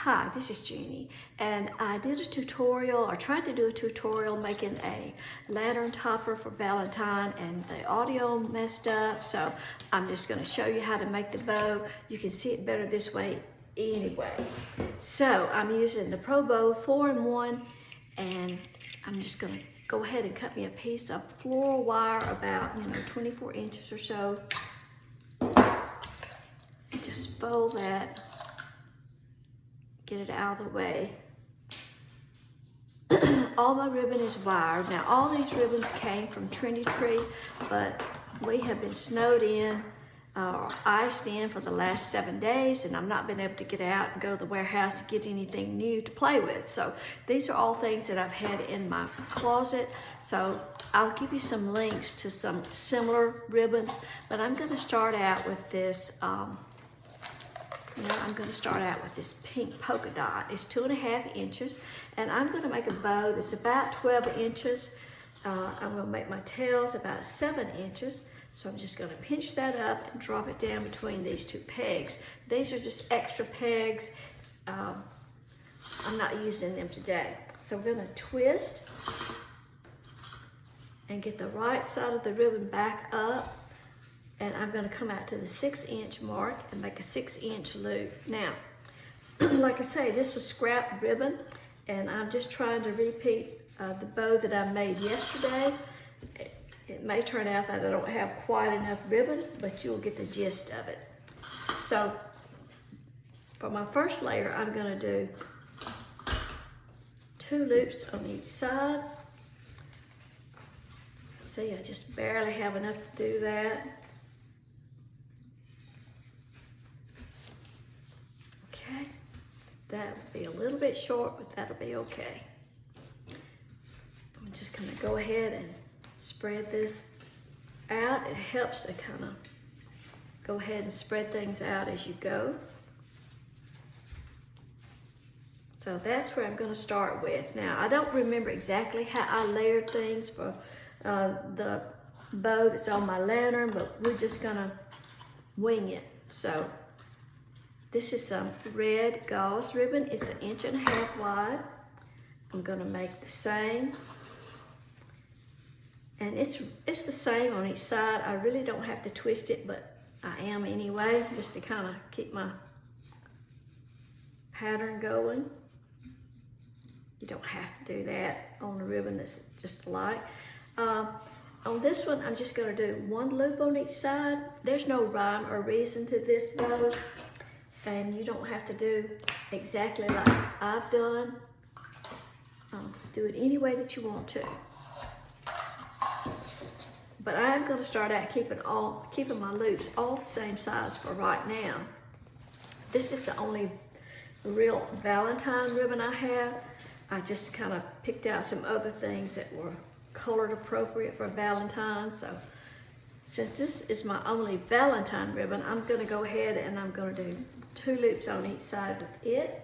Hi, this is Jeannie, and I did a tutorial, or tried to do a tutorial making a lantern topper for Valentine, and the audio messed up, so I'm just going to show you how to make the bow. You can see it better this way anyway. So I'm using the Pro Bow 4-in-1, and I'm just going to go ahead and cut me a piece of floral wire about 24 inches or so. Just fold that, get it out of the way. All my ribbon is wired. Now all these ribbons came from Trendy Tree, but we have been snowed in, iced in for the last 7 days, and I've not been able to get out and go to the warehouse and get anything new to play with. So these are all things that I've had in my closet. So I'll give you some links to some similar ribbons, but I'm going to start out with this I'm going to start out with this pink polka dot. It's 2.5 inches, and I'm going to make a bow that's about 12 inches. I'm going to make my tails about 7 inches. So I'm just going to pinch that up and drop it down between these two pegs. These are just extra pegs. I'm not using them today. So we're going to twist and get the right side of the ribbon back up. And I'm going to come out to the 6-inch mark and make a 6-inch loop. Now, like I say, this was scrap ribbon, and I'm just trying to repeat the bow that I made yesterday. It may turn out that I don't have quite enough ribbon, but you'll get the gist of it. So, for my first layer, I'm going to do 2 loops on each side. See, I just barely have enough to do that. Okay, that will be a little bit short, but that'll be okay. I'm just gonna go ahead and spread this out. It helps to kind of go ahead and spread things out as you go. So that's where I'm gonna start with. Now, I don't remember exactly how I layered things for the bow that's on my lantern, but we're just gonna wing it. So this is some red gauze ribbon. It's 1.5 inches wide. I'm gonna make the same. And it's the same on each side. I really don't have to twist it, but I am anyway, just to kind of keep my pattern going. You don't have to do that on a ribbon that's just alike. On this one, I'm just gonna do 1 loop on each side. There's no rhyme or reason to this bow, and you don't have to do exactly like I've done. Do it any way that you want to. But I'm going to start out keeping my loops all the same size for right now. This is the only real Valentine ribbon I have. I just kind of picked out some other things that were colored appropriate for Valentine. So since this is my only Valentine ribbon, I'm going to go ahead and I'm going to do 2 loops on each side of it.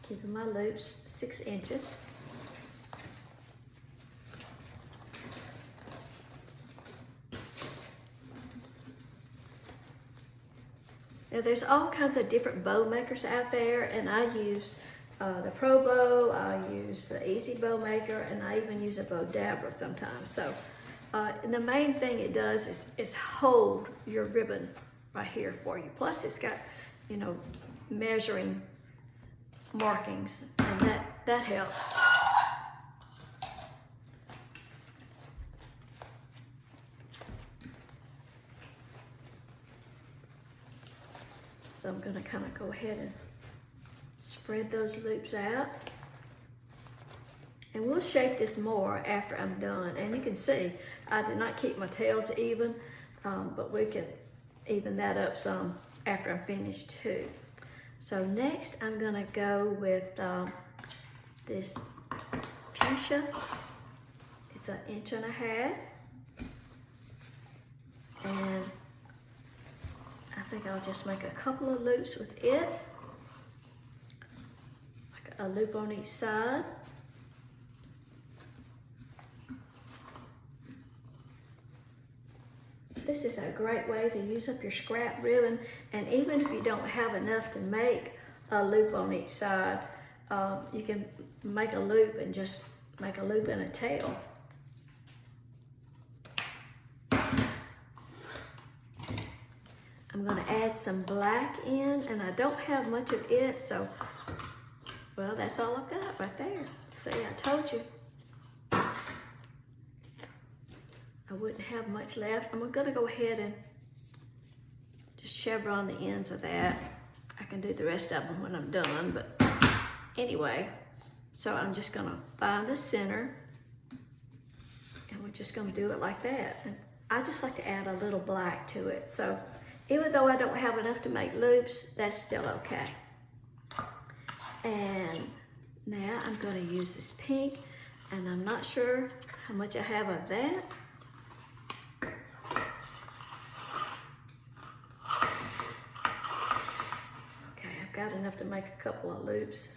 Keeping my loops 6 inches. Now there's all kinds of different bow makers out there, and I use the Pro Bow, I use the Easy Bow Maker, and I even use a bow dabber sometimes. So and the main thing it does is hold your ribbon right here for you. Plus it's got, measuring markings, and that helps. So I'm gonna kind of go ahead and spread those loops out. And we'll shape this more after I'm done. And you can see, I did not keep my tails even, but we can even that up some after I'm finished too. So next I'm gonna go with this fuchsia. It's 1.5 inches. And I think I'll just make a couple of loops with it. Like a loop on each side. This is a great way to use up your scrap ribbon, and even if you don't have enough to make a loop on each side. You can make a loop and just make a loop in a tail. I'm going to add some black in, and I don't have much of it, so, well, that's all I've got right there. See, I told you I wouldn't have much left. I'm going to go ahead and just chevron the ends of that. I can do the rest of them when I'm done, but anyway, so I'm just going to find the center, and we're just going to do it like that. And I just like to add a little black to it, so even though I don't have enough to make loops, that's still okay. And now I'm going to use this pink, and I'm not sure how much I have of that. Okay, I've got enough to make a couple of loops.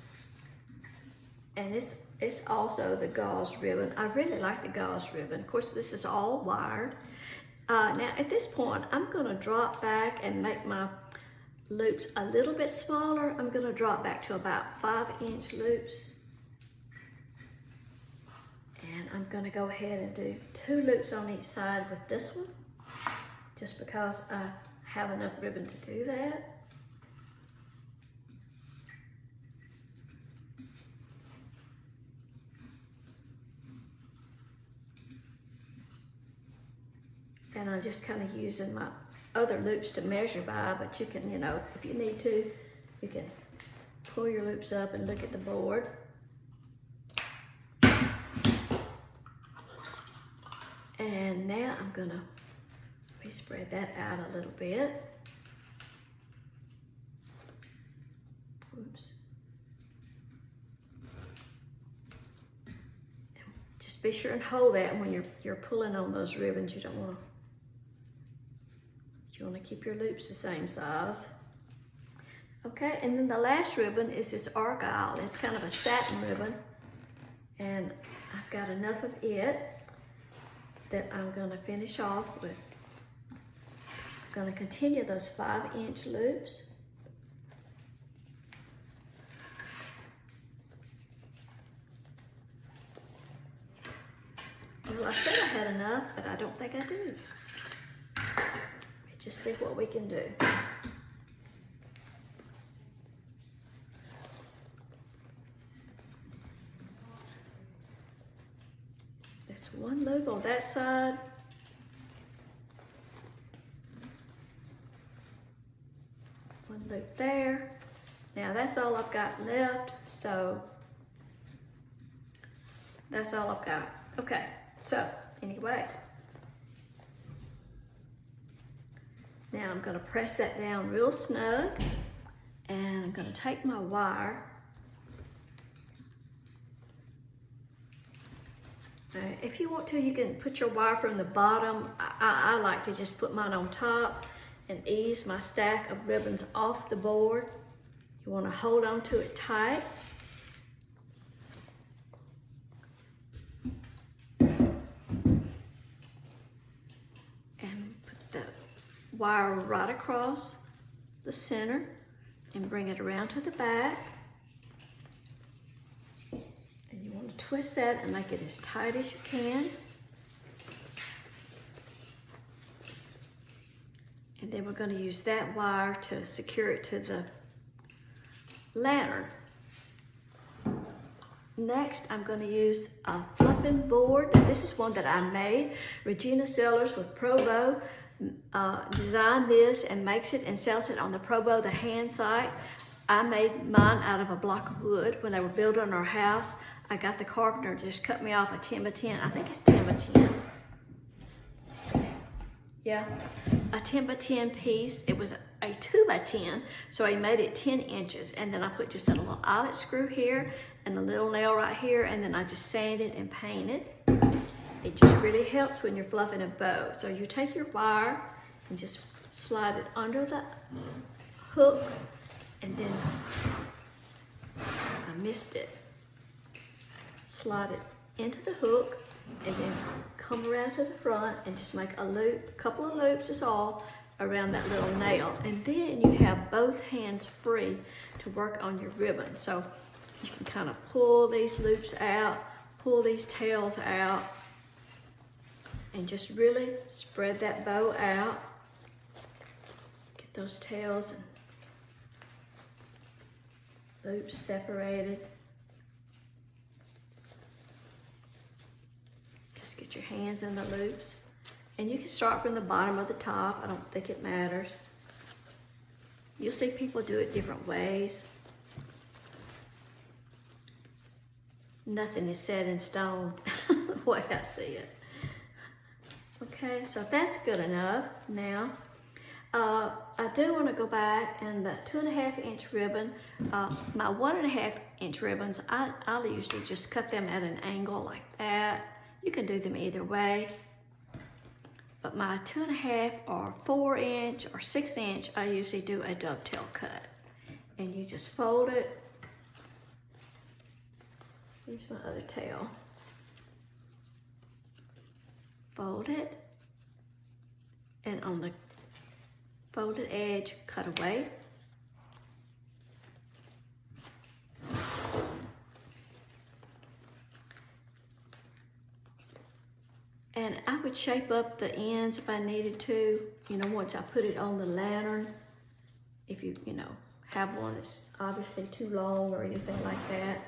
And it's also the gauze ribbon. I really like the gauze ribbon. Of course, this is all wired. Now at this point, I'm gonna drop back and make my loops a little bit smaller. I'm gonna drop back to about 5-inch loops. And I'm gonna go ahead and do 2 loops on each side with this one, just because I have enough ribbon to do that. And I'm just kind of using my other loops to measure by, but you can, you know, if you need to, you can pull your loops up and look at the board. And now I'm gonna spread that out a little bit. Oops. And just be sure and hold that when you're pulling on those ribbons. You want to keep your loops the same size. Okay, and then the last ribbon is this argyle. It's kind of a satin ribbon, and I've got enough of it that I'm going to finish off with. I'm going to continue those 5-inch loops. Well, I said I had enough, but I don't think I do. Just see what we can do. That's one loop on that side. One loop there. Now that's all I've got left, so that's all I've got. Okay, so anyway. Now I'm going to press that down real snug, and I'm going to take my wire. If you want to, you can put your wire from the bottom. I like to just put mine on top and ease my stack of ribbons off the board. You want to hold on to it tight. Wire right across the center and bring it around to the back. And you want to twist that and make it as tight as you can. And then we're going to use that wire to secure it to the lantern. Next, I'm going to use a fluffing board. Now, this is one that I made. Regina Sellers with Probo designed this and makes it and sells it on the Probo, the hand site. I made mine out of a block of wood. When they were building our house, I got the carpenter to just cut me off a 10 by 10. I think it's 10 by 10. Yeah, a 10 by 10 piece. It was a 2 by 10, so I made it 10 inches. And then I put just a little eyelet screw here and a little nail right here, and then I just sanded and painted. It just really helps when you're fluffing a bow. So you take your wire and just slide it under the hook, and then, I missed it. Slide it into the hook, and then come around to the front and just make a loop, a couple of loops is all, around that little nail. And then you have both hands free to work on your ribbon. So you can kind of pull these loops out, pull these tails out, and just really spread that bow out. Get those tails and loops separated. Just get your hands in the loops. And you can start from the bottom or the top. I don't think it matters. You'll see people do it different ways. Nothing is set in stone the way I see it. Okay, so that's good enough. Now, I do want to go back and the 2.5 inch ribbon, my 1.5 inch ribbons, I'll usually just cut them at an angle like that. You can do them either way. But my 2.5 or 4 inch or 6 inch, I usually do a dovetail cut. And you just fold it. Here's my other tail. Fold it, and on the folded edge, cut away. And I would shape up the ends if I needed to, you know, once I put it on the lantern. If you know, have one that's obviously too long or anything like that.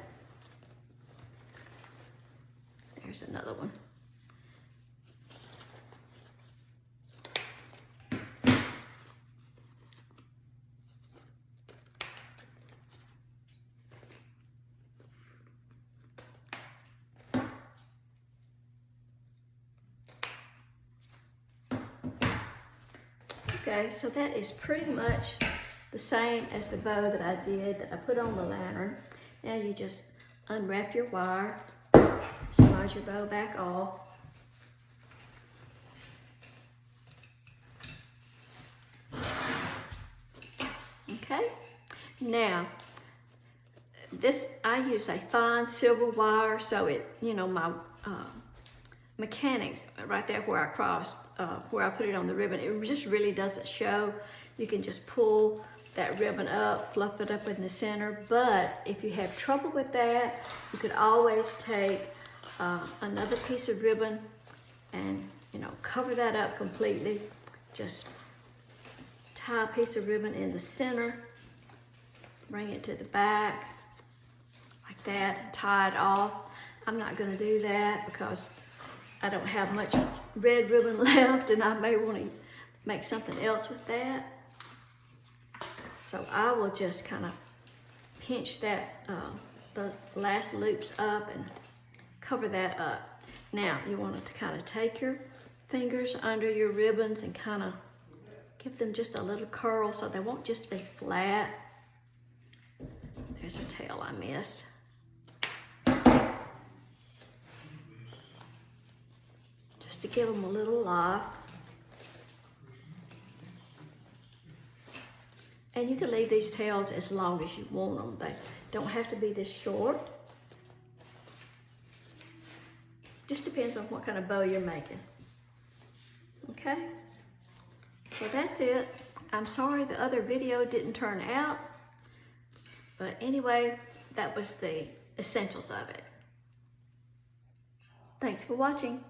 There's another one. Okay, so that is pretty much the same as the bow that I did, that I put on the lantern. Now you just unwrap your wire, slide your bow back off. Okay, now this, I use a fine silver wire, so it, you know, my mechanics right there where I crossed, where I put it on the ribbon, it just really doesn't show. You can just pull that ribbon up, fluff it up in the center. But if you have trouble with that, you could always take another piece of ribbon and, you know, cover that up completely. Just tie a piece of ribbon in the center, bring it to the back like that, and tie it off. I'm not going to do that because I don't have much red ribbon left, and I may want to make something else with that. So I will just kind of pinch that, those last loops up and cover that up. Now you want to kind of take your fingers under your ribbons and kind of give them just a little curl so they won't just be flat. There's a tail I missed. To give them a little life. And you can leave these tails as long as you want them. They don't have to be this short. Just depends on what kind of bow you're making. Okay? So that's it. I'm sorry the other video didn't turn out. But anyway, that was the essentials of it. Thanks for watching.